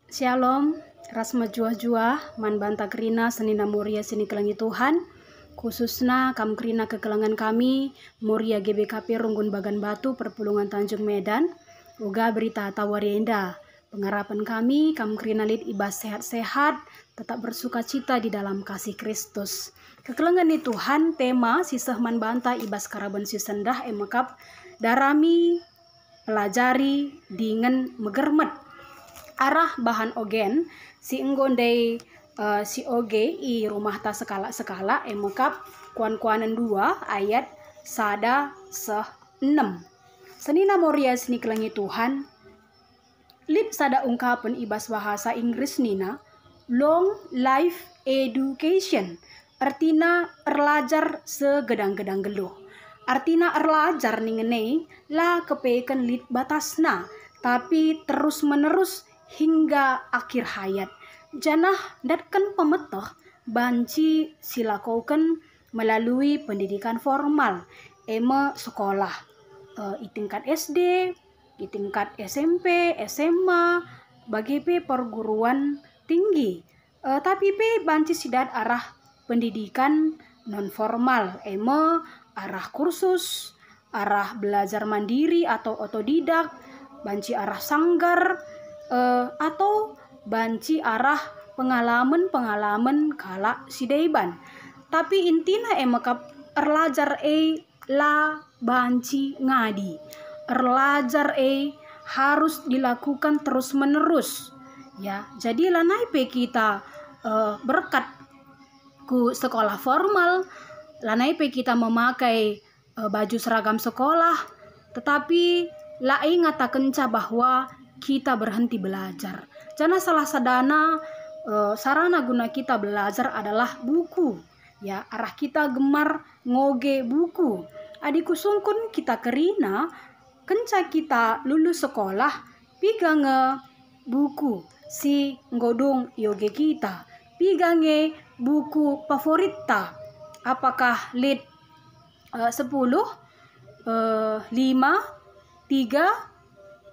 Shalom, rasma jua-jua, man banta kerina senina muria sini kelangi Tuhan, khususnya kam kerina kekelangan kami, muria GBKP Runggun Bagan Batu, Perpulungan Tanjung Medan, uga berita tawarienda. Pengharapan kami, kam kerina lid ibas sehat-sehat, tetap bersuka cita di dalam kasih Kristus. Kekelangan ni Tuhan, tema sisah man banta ibas karaban sisendah emekap, darami, pelajari, dengan megermet. Arah bahan ogen si enggondei si oge i rumah ta sekala emokap kuan-kuanan 2 ayat sada 6. Senina moria sini kelangi Tuhan lid sada ungkapan ibas bahasa Inggris nina long life education, artina erlajar segedang-gedang geluh. Artina erlajar ningenei la kepekan lid batasna tapi terus menerus hingga akhir hayat. Janah datkan pemetah banci silakaukan melalui pendidikan formal sekolah di tingkat SD, di tingkat SMP, SMA, bagi perguruan tinggi. Tapi banci sidat arah pendidikan non formal arah kursus, arah belajar mandiri atau otodidak, banci arah sanggar, atau banci arah pengalaman kala sidaiban. Tapi intina emakap erlajar la banci ngadi. Erlajar harus dilakukan terus menerus. Ya, jadi lanai kita berkat ku sekolah formal, lanai kita memakai baju seragam sekolah, tetapi lai ngata kenca bahwa kita berhenti belajar. Karena salah sadana sarana guna kita belajar adalah buku. Ya, arah kita gemar ngoge buku. Adiku sungkun kita kerina kenca kita lulus sekolah pigange buku si ngodong yoge kita. Pigange buku favorita. Apakah lid 10, 5, 3,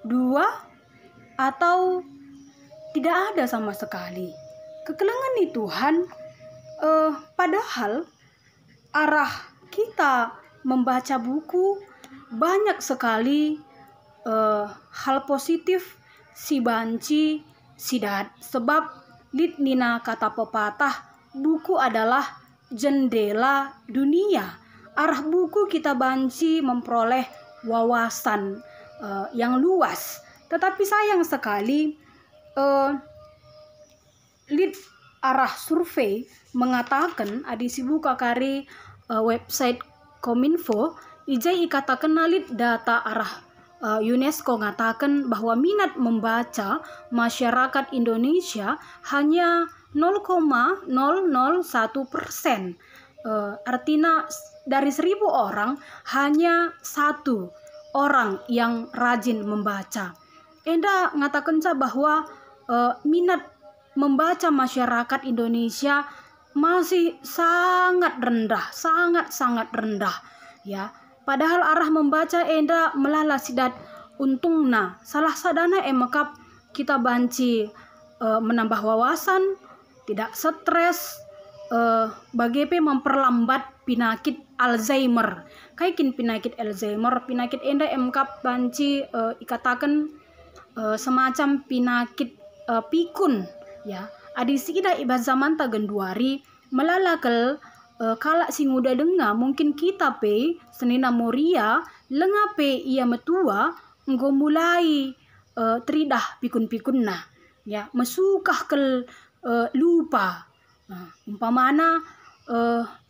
2 atau tidak ada sama sekali. Kekelangan nih Tuhan, padahal arah kita membaca buku banyak sekali hal positif si banci sidat. Sebab lid nina kata pepatah, buku adalah jendela dunia. Arah buku kita banci memperoleh wawasan yang luas. Tetapi sayang sekali lid arah survei mengatakan adisi buka kari website Kominfo ijai ikatakan lid data arah UNESCO ngatakan bahwa minat membaca masyarakat Indonesia hanya 0,001%. Artinya dari 1000 orang hanya 1 orang yang rajin membaca. Enda ngatakan bahwa minat membaca masyarakat Indonesia masih sangat rendah, sangat rendah. Ya, padahal arah membaca enda melala sidat untungna. Salah sadana emakap kita banci menambah wawasan, tidak stres, bagaimana memperlambat penyakit Alzheimer. Kaikin penyakit Alzheimer, penyakit enda emakap banci ikatakan semacam penyakit pikun. Ya, adisi ida ibas zaman tagenduari melalakal kala sing udah dengar mungkin kita senina moria lengape ia metua nggo mulai tridah pikun-pikun nah. Ya, mesukah kel lupa. Umpamana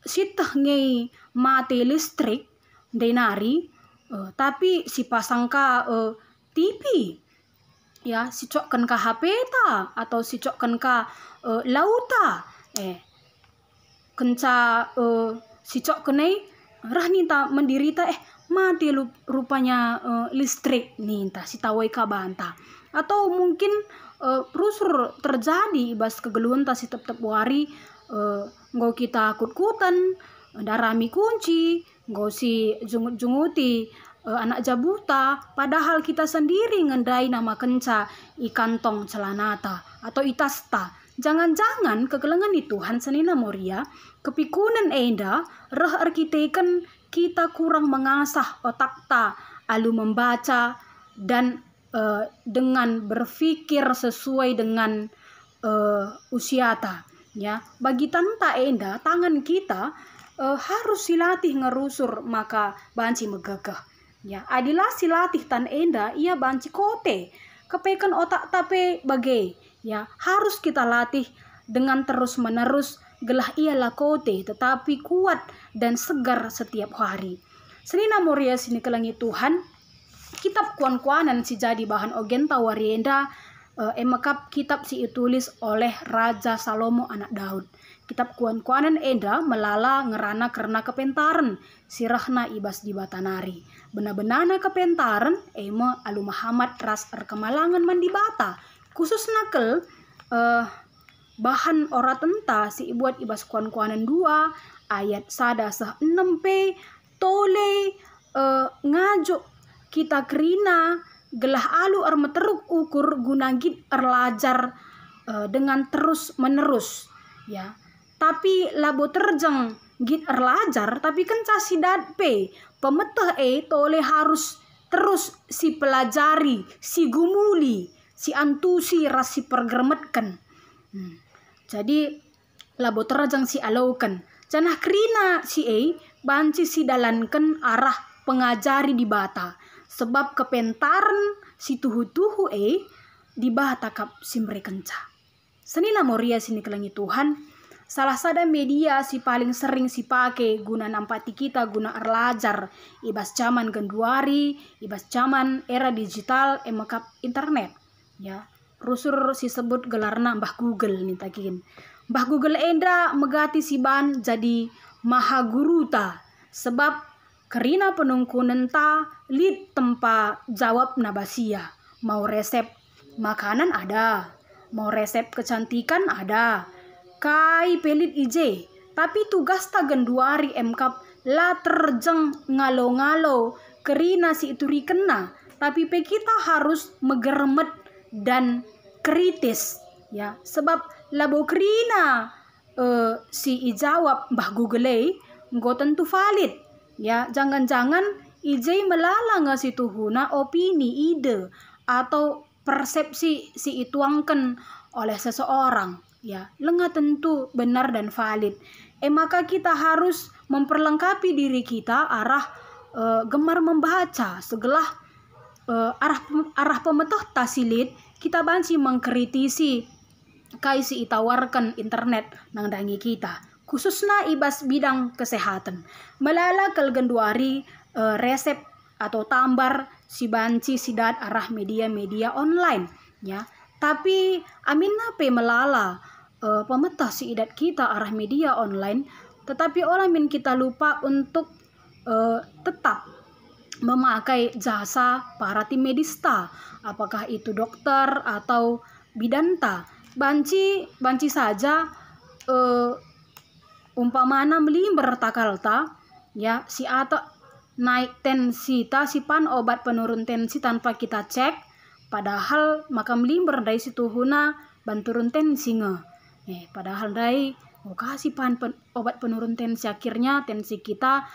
sitah ngei mati listrik denari tapi si pasangka TV. Ya, si cokkan ka HP ta atau si cokkan ka lauta kenca si cokkenai rahnita mendirita mati rupanya listrik ninta si tawai ka banta atau mungkin rusur terjadi ibas kegeluan ta si tep wari ngau kita kut-kutan darami kunci ngau si jungut-junguti anak jabuta, padahal kita sendiri ngendai nama kenca ikantong celanata atau itasta. Jangan-jangan kegelengan di Tuhan senina Moria, kepikunan enda, reh arkiteken kita kurang mengasah otak ta, alu membaca dan dengan berpikir sesuai dengan usia ta. Ya, bagi tanta enda, tangan kita harus silatih ngerusur maka banci megagah. Ya, adilah silatih tan enda ia banci kote. Kepekan otak tape bagai. Ya, harus kita latih dengan terus-menerus gelah ia lakote tetapi kuat dan segar setiap hari. Senina Moria sini kelangi Tuhan, kitab kuan-kuanan si jadi bahan ogen tawarienda emakap kitab si ditulis oleh Raja Salomo anak Daud. Kitab kuan-kuanan enda melala ngerana karena kepentaran sirahna ibas di batanari. Benar-benarna kepentaran ema alu Muhammad ras erkemalangan mandi bata. Khusus nakel bahan ora tenta si buat ibas kuan-kuanan 2 ayat sada sah 6p tole ngajo kita kerina gelah alu ermeteruk ukur gunagit erlajar dengan terus menerus ya. Tapi labo terjang git erlajar tapi kenca sidat pe pemeteh tole harus terus si pelajari, si gumuli, si antusi ras si pergermetkan. Jadi labo terjang si alaukan. Janah kerina si banci si dalankan arah pengajari di bata. Sebab kepentaran si tuhu-tuhu di bata kap simre kenca. Senina Moria sini kelangi Tuhan. Salah sada media si paling sering si pake guna nampati kita guna erlajar ibas zaman genduari, ibas zaman era digital emakap internet ya. Rusur si sebut gelarna Mbah Google nih takin. Mbah Google enda megati si ban jadi maha guruta sebab kerina penungkunan ta lid tempa jawab nabasia. Mau resep makanan ada, mau resep kecantikan ada. Kai pelit ije, tapi tugas ta genduari emkap la terjeng ngalo-ngalo kerina si itu rikena, tapi pe kita harus megeremet dan kritis ya, sebab labo kerina si ijawab Mbah Google nggo tentu valid ya. Jangan-jangan ije melala ngasih tuhuna opini, ide atau persepsi si ituangkan oleh seseorang ya, lengah tentu benar dan valid. Maka kita harus memperlengkapi diri kita arah gemar membaca segelah arah pemetah tasilit kita banci mengkritisi kaisi itawarkan internet nang dangi kita khususnya ibas bidang kesehatan melala kelgenduari resep atau tambar si banci sidat arah media-media online ya. Tapi amin nape melala pemetah si idat kita arah media online, tetapi olamin kita lupa untuk tetap memakai jasa para tim medista, apakah itu dokter atau bidanta. Banci saja umpamana melimber takalta ya si atau naik tensi ta si pan obat penurun tensi tanpa kita cek, padahal maka melimber dari situ huna banturun tensi padahal dari kasih pan obat penurun tensi akhirnya tensi kita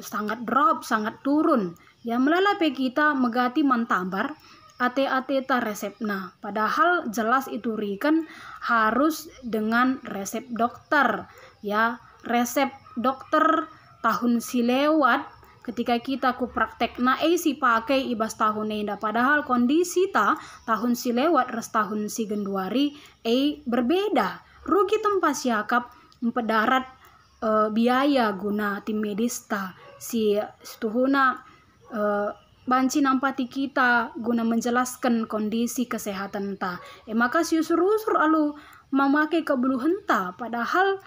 sangat drop, sangat turun ya. Melalape kita megati mantambar ate-ate ta resepna, padahal jelas itu rikan harus dengan resep dokter ya. Resep dokter tahun si lewat ketika kita ku praktekna si pakai ibas tahun enda, padahal kondisi ta tahun si lewat res tahun si genduari berbeda. Rugi tempat siakap empedarat biaya guna tim medista si tuhuna banci nampati kita guna menjelaskan kondisi kesehatan ta. Maka si usur-usur alu memakai kebuluhan ta, padahal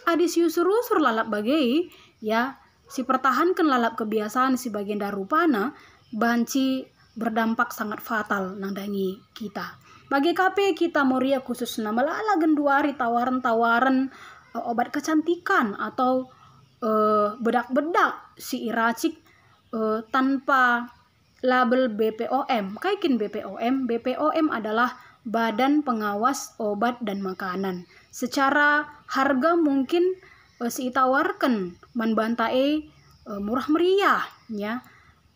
adi si usur-usur lalap bagai ya. Si pertahankan lalap kebiasaan si bagian darupana banci berdampak sangat fatal nang dangi kita. Bagi KP kita Moria khususnya melala genduari tawaran-tawaran obat kecantikan atau bedak-bedak si iracik tanpa label BPOM. Kaikin BPOM? BPOM adalah Badan Pengawas Obat dan Makanan. Secara harga mungkin si tawarkan manbantae murah meriah ya.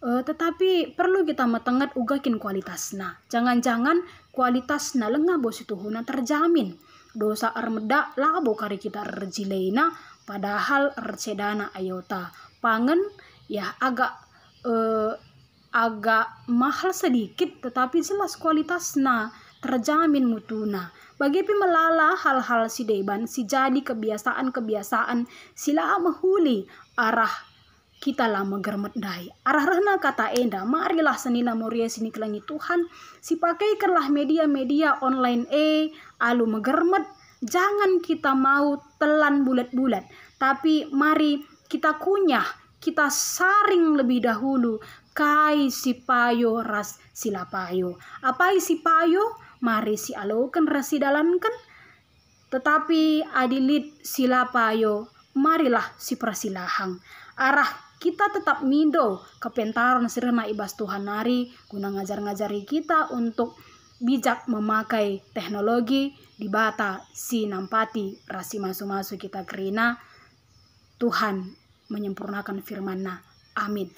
Tetapi perlu kita metengat ugakin kualitasna. Jangan-jangan kualitasna lengah bos itu huna terjamin. Dosa armeda labo kari kita rjileina padahal rcedana ayota. Pangan ya agak mahal sedikit tetapi jelas kualitasna terjamin mutuna. Bagi melala hal-hal si deban si jadi kebiasaan sila mahuli arah kita lah megermet dai. Arah rana kata enda, marilah senina moria sini kelangi Tuhan, si pakaikanlah media-media online alu megermet. Jangan kita mau telan bulat-bulat, tapi mari kita kunyah, kita saring lebih dahulu kai si payo ras sila payo. Apa si payo? Mari si alokan rasi dalankan. Tetapi adilit sila payo, marilah si prasilahang. Arah kita tetap mido kepentaran sirna ibas Tuhan nari guna ngajar-ngajari kita untuk bijak memakai teknologi di bata si nampati rasi masu-masu kita kerina. Tuhan menyempurnakan firman-Na. Amin.